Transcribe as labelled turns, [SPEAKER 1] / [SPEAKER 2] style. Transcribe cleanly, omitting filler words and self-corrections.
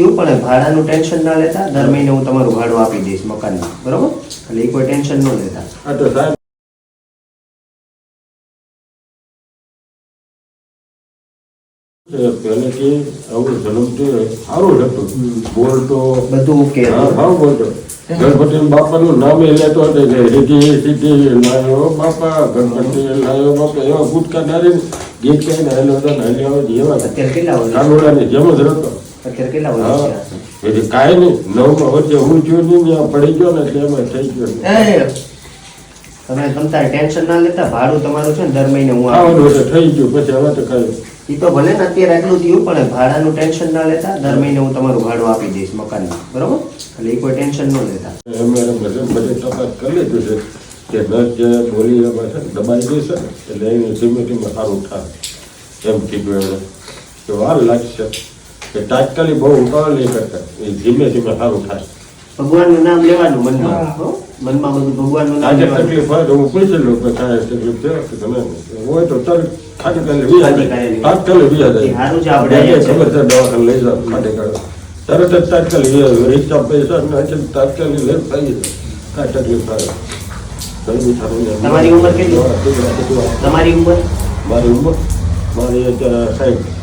[SPEAKER 1] થયું પણ ભાડાનું ટેન્શન ના લેતા. દર મહિને હું તમારું ભાડું આપી દઈશ મકાનનું, બરોબર? એટલે એ કોઈ ટેન્શન ન લેતા.
[SPEAKER 2] આ તો સાહેબ પહેલેથી આવું જન્મથી સારું જ હતું. બોલતો
[SPEAKER 1] બધું ઓકે હતું.
[SPEAKER 2] હા બોલતો. ગણપતિ બાપાનું નામ એ લેતો હતો કે રીતિ સીધી લાયો બાપા, ગણપતિ લાયો બાપા, એવા ગુટકા ડાળીને ગીત કહીને હેલો હતો ને હેલી આવે એવા
[SPEAKER 1] અત્યારે કેટલા વર્ષ?
[SPEAKER 2] કાનોડાની જેમ જ રહેતો.
[SPEAKER 1] અત્યારે કેટલા વર્ષ
[SPEAKER 2] હા
[SPEAKER 1] થયા?
[SPEAKER 2] એટલે કાંઈ નહીં, 9માં વચ્ચે હું જોયું નહીં, ત્યાં પડી ગયો ને એટલે એમાં થઈ ગયો.
[SPEAKER 1] તમે તમતારે ટેન્શન ના લેતા. ભાડું તમારું છે ને દર મહિને હું
[SPEAKER 2] ખાવાનું એટલે થઈ ગયું, પછી હવે તો કાંઈ
[SPEAKER 1] એ તો ભલે ને અત્યારે આટલું થયું પણ ભાડાનું ટેન્શન ના લેતા. દર મહિને હું તમારું ભાડું આપી દઈશ મકાનનું, બરોબર? એટલે એ કોઈ ટેન્શન ન લેતા.
[SPEAKER 2] અમે બધી તપાસ કરી લીધું છે કે નસ જે બોલી એમાં છે ને દબાઈ જશે ને એટલે એને ધીમે ધીમે સારું થાય એમ કીધું એમને. તો વાર લાગશે કે તાત્કાલિક બહુ ઉતાવળ નહીં કરતા, એ ધીમે ધીમે સારું થાય.
[SPEAKER 1] ભગવાનનું નામ લેવાનું મનમાં, હો? મનમાં બધું ભગવાનનું નામ
[SPEAKER 2] આજે
[SPEAKER 1] લેવાનું.
[SPEAKER 2] તકલીફ હોય તો હું પૂછી લઉં કે કાંઈ તકલીફ છે કે તમે હોય તો તરત ખાટી કાલે વ્યાજ તાત્કાલિક વ્યાજ
[SPEAKER 1] એ સારું છે આપણે
[SPEAKER 2] ખબર છે દવાખાને લઈ જાઓ ખાટી કાઢો તરત જ તાત્કાલિક રીક્ષા પૈસા નાખીને તાત્કાલિક લઈ થઈ જાય. કાંઈ તકલીફ થાય
[SPEAKER 1] તમારી ઉંમર કેટલી? તમારી ઉંમર?
[SPEAKER 2] મારી ઉંમર મારી અત્યારે 60.